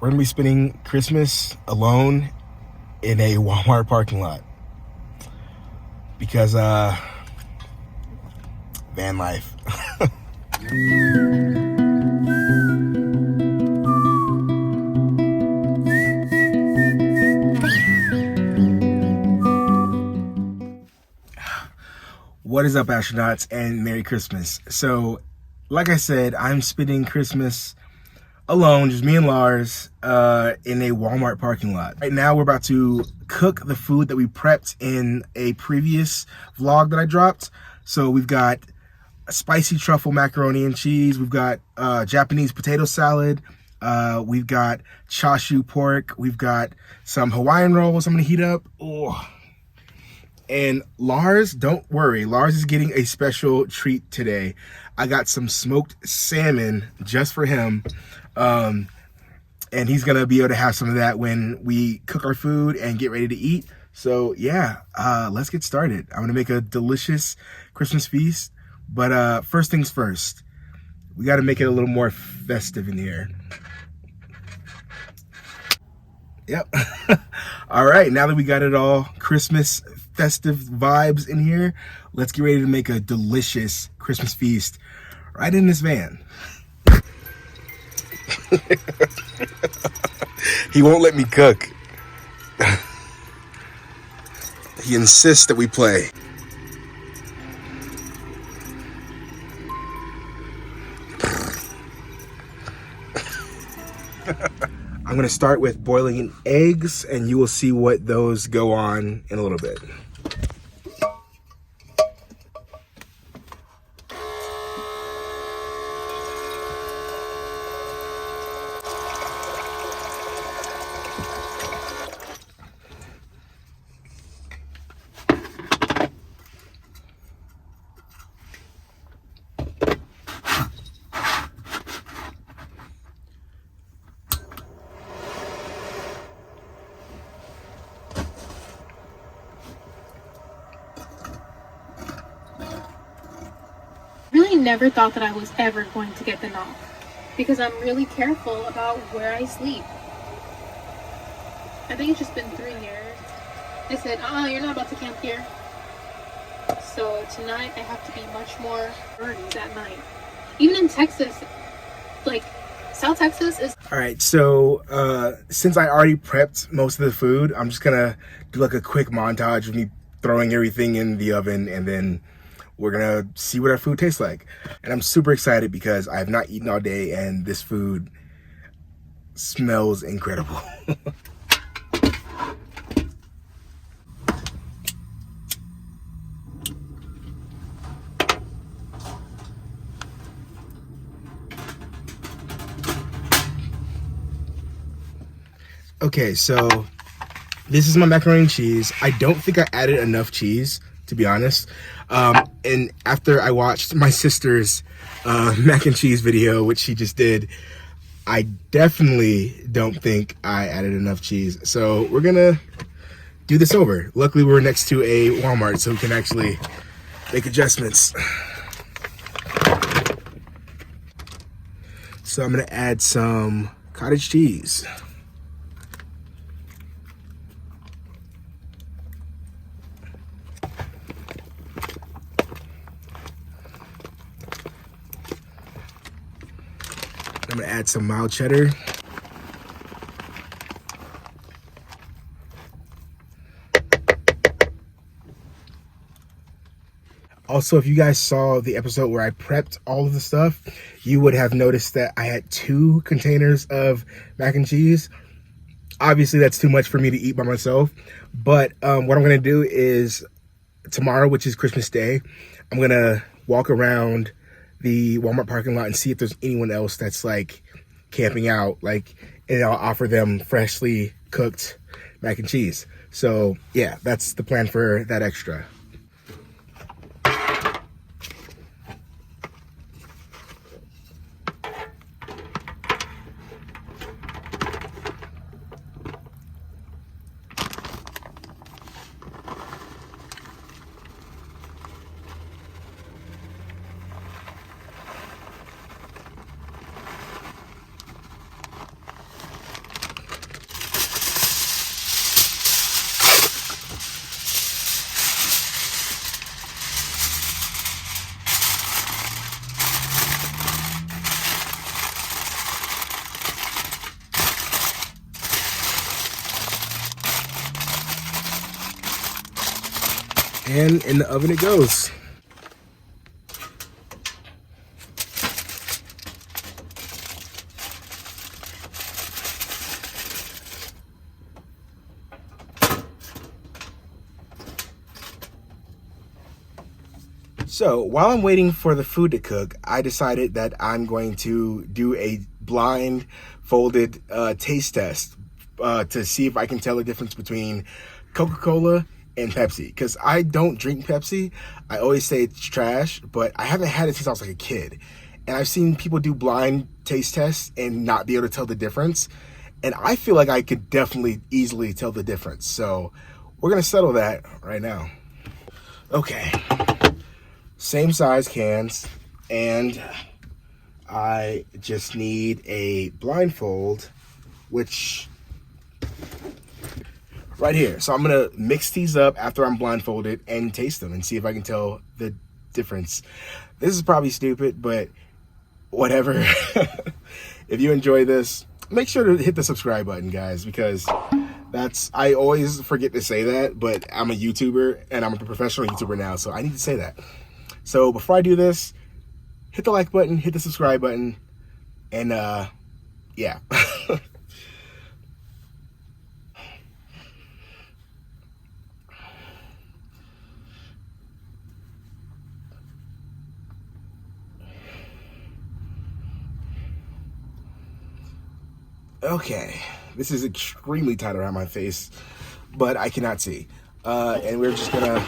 We're gonna be spending Christmas alone in a Walmart parking lot because van life. What is up, astronauts, and Merry Christmas. So, like I said, I'm spending Christmas alone, just me and Lars, in a Walmart parking lot. Right now, we're about to cook the food that we prepped in a previous vlog that I dropped. So we've got a spicy truffle macaroni and cheese. We've got Japanese potato salad. We've got chashu pork. We've got some Hawaiian rolls I'm gonna heat up. Oh. And Lars, don't worry, Lars is getting a special treat today. I got some smoked salmon just for him. And he's gonna be able to have some of that when we cook our food and get ready to eat. So yeah, let's get started. I'm gonna make a delicious Christmas feast, but first things first, we gotta make it a little more festive in here. Yep. All right, now that we got it all Christmas festive vibes in here, let's get ready to make a delicious Christmas feast right in this van. He won't let me cook. He insists that we play. I'm gonna start with boiling eggs, and you will see what those go on in a little bit. Never thought that I was ever going to get the knock because I'm really careful about where I sleep. I think it's just been 3 years. They said, you're not about to camp here. So tonight I have to be much more early at night. Even in Texas, like South Texas is... All right, so since I already prepped most of the food, I'm just gonna do like a quick montage of me throwing everything in the oven, and then we're gonna see what our food tastes like. And I'm super excited because I have not eaten all day and this food smells incredible. Okay, so this is my macaroni and cheese. I don't think I added enough cheese, to be honest. And after I watched my sister's mac and cheese video, which she just did, I definitely don't think I added enough cheese. So we're gonna do this over. Luckily, we're next to a Walmart, so we can actually make adjustments. So I'm gonna add some cottage cheese. I'm gonna add some mild cheddar. Also, if you guys saw the episode where I prepped all of the stuff, you would have noticed that I had 2 containers of mac and cheese. Obviously, that's too much for me to eat by myself. But what I'm gonna do is tomorrow, which is Christmas Day, I'm gonna walk around the Walmart parking lot and see if there's anyone else that's like camping out, like, and I'll offer them freshly cooked mac and cheese. So yeah, that's the plan for that extra. And in the oven it goes. So while I'm waiting for the food to cook, I decided that I'm going to do a blindfolded taste test to see if I can tell the difference between Coca-Cola and Pepsi. Because I don't drink Pepsi. I always say it's trash, but I haven't had it since I was like a kid. And I've seen people do blind taste tests and not be able to tell the difference. And I feel like I could definitely easily tell the difference. So we're going to settle that right now. Okay. Same size cans, and I just need a blindfold, which right here. So I'm gonna mix these up after I'm blindfolded and taste them and see if I can tell the difference. This is probably stupid, but whatever. If you enjoy this, make sure to hit the subscribe button, guys, because I always forget to say that, but I'm a YouTuber and I'm a professional YouTuber now, so I need to say that. So before I do this, hit the like button, hit the subscribe button, and yeah. Okay, this is extremely tight around my face, but I cannot see. And we're just gonna...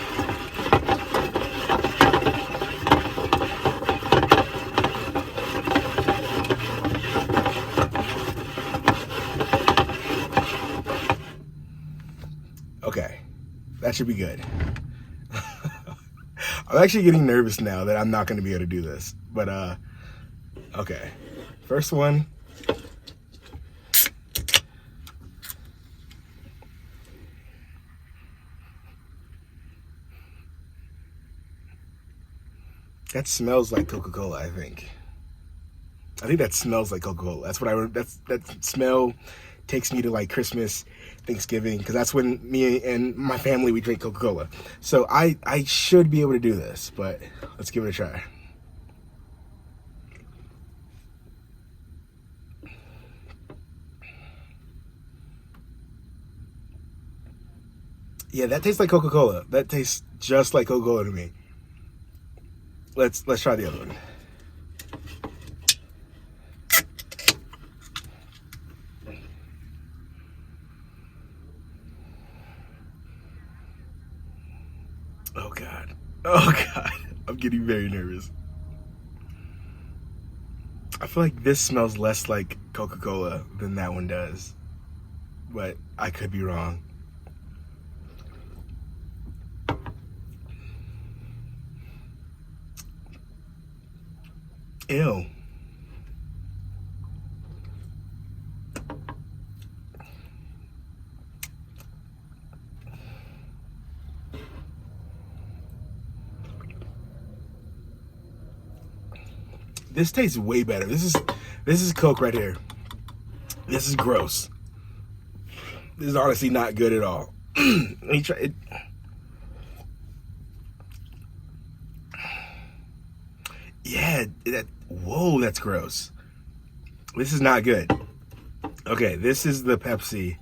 Okay, that should be good. I'm actually getting nervous now that I'm not going to be able to do this. But, okay. First one. That smells like Coca-Cola, I think. I think that smells like Coca-Cola. That's what that smell takes me to like Christmas, Thanksgiving, because that's when me and my family, we drink Coca-Cola. So I should be able to do this, but let's give it a try. Yeah, that tastes like Coca-Cola. That tastes just like Coca-Cola to me. Let's try the other one. Oh God. Oh God. I'm getting very nervous. I feel like this smells less like Coca-Cola than that one does. But I could be wrong. Ew. This tastes way better. This is Coke right here. This is gross. This is honestly not good at all. Let me try it. Yeah, whoa, that's gross. This is not good. Okay, this is the Pepsi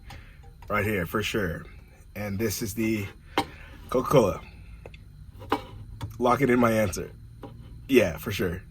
right here for sure. And this is the Coca-Cola. Lock it in my answer. Yeah, for sure.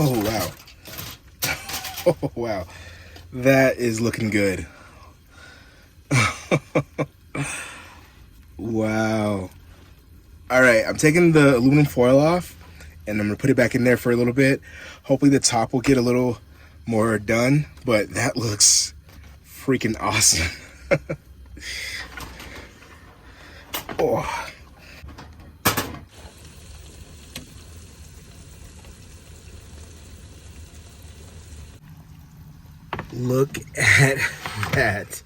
Oh, wow. Oh, wow. That is looking good. Wow. All right, I'm taking the aluminum foil off, and I'm gonna put it back in there for a little bit. Hopefully the top will get a little more done, but that looks freaking awesome. Oh. Look at that.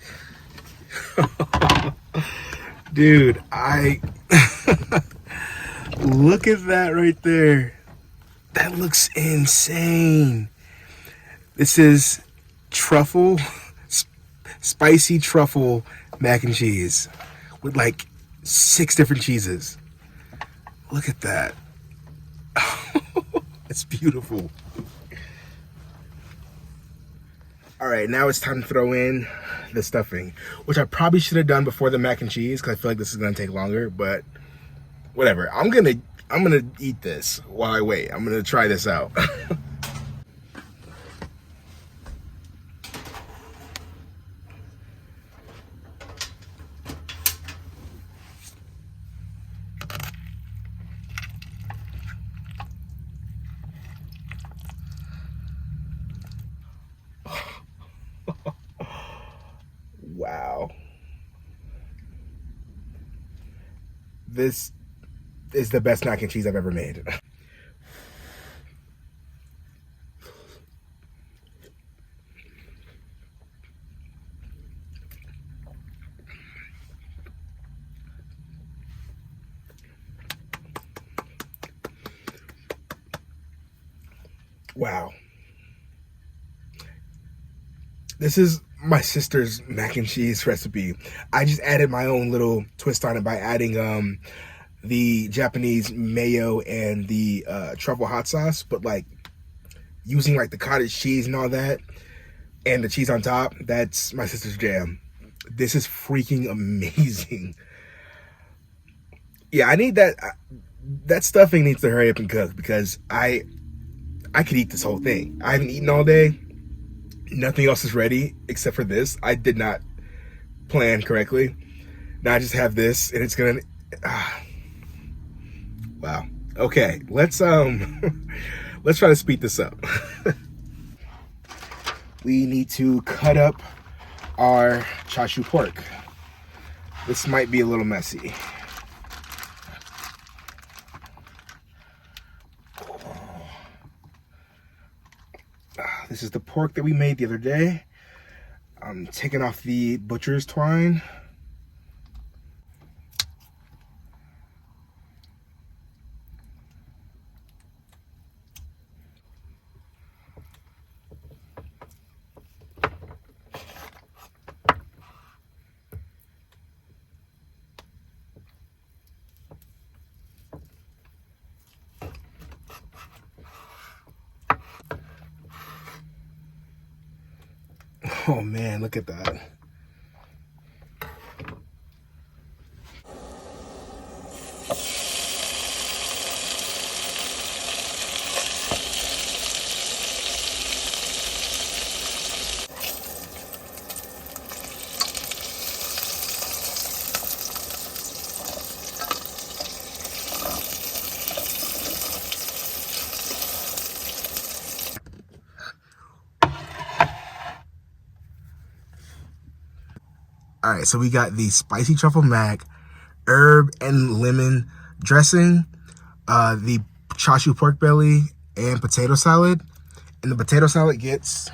Dude, look at that right there. That looks insane. This is truffle, spicy truffle mac and cheese with like 6 different cheeses. Look at that. It's beautiful. All right, now it's time to throw in the stuffing, which I probably should have done before the mac and cheese because I feel like this is gonna take longer, but whatever. I'm gonna eat this while I wait. I'm gonna try this out. Wow. This is the best mac and cheese I've ever made. Wow. This is my sister's mac and cheese recipe. I just added my own little twist on it by adding the Japanese mayo and the truffle hot sauce, but like using like the cottage cheese and all that and the cheese on top. That's my sister's jam. This is freaking amazing. Yeah, I need that. That stuffing needs to hurry up and cook because I could eat this whole thing. I haven't eaten all day. Nothing else is ready except for this. I did not plan correctly. Now I just have this, and it's gonna. Wow. Okay, let's let's try to speed this up. We need to cut up our chashu pork. This might be a little messy. This is the pork that we made the other day. I'm taking off the butcher's twine. Oh man, look at that. All right, so we got the spicy truffle mac, herb and lemon dressing, the chashu pork belly, and potato salad. And the potato salad gets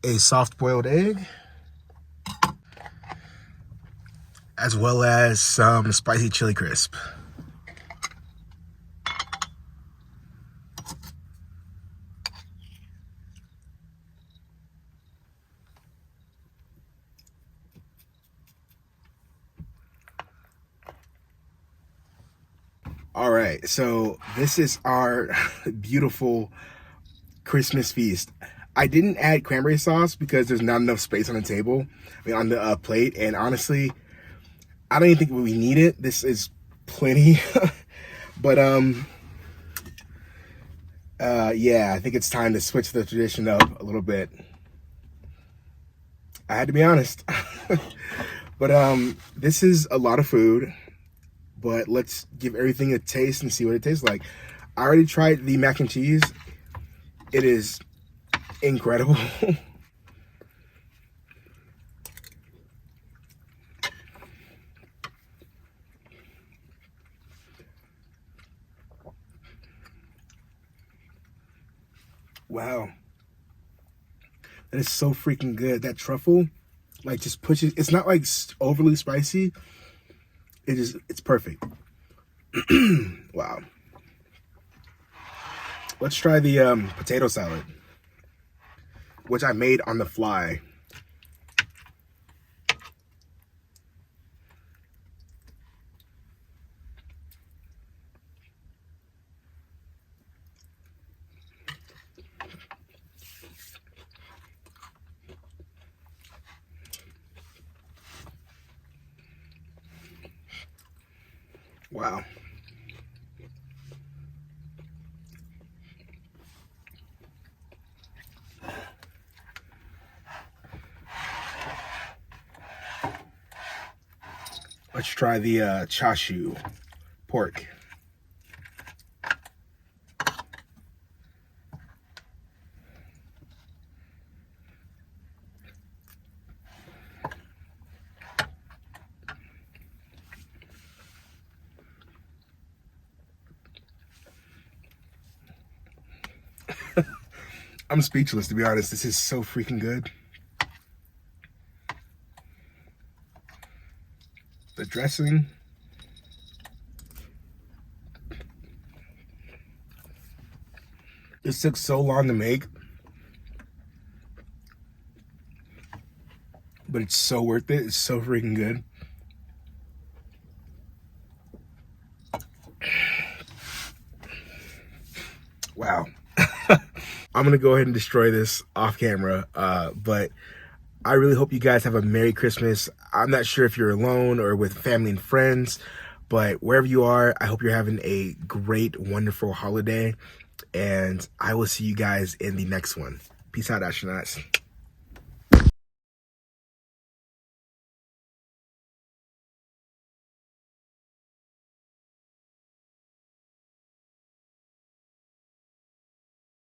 a soft boiled egg, as well as some spicy chili crisp. All right, so this is our beautiful Christmas feast. I didn't add cranberry sauce because there's not enough space on the table, on the plate, and honestly, I don't even think we need it. This is plenty, but yeah, I think it's time to switch the tradition up a little bit. I had to be honest, but this is a lot of food. but let's give everything a taste and see what it tastes like. I already tried the mac and cheese. It is incredible. Wow. That is so freaking good. That truffle, like, just pushes, it's not like overly spicy. It's perfect. Wow. Let's try the potato salad, which I made on the fly. Wow. Let's try the chashu pork. I'm speechless, to be honest. This is so freaking good. The dressing. This took so long to make, but it's so worth it. It's so freaking good. Wow. I'm gonna go ahead and destroy this off camera, but I really hope you guys have a Merry Christmas. I'm not sure if you're alone or with family and friends, but wherever you are, I hope you're having a great, wonderful holiday, and I will see you guys in the next one. Peace out, astronauts.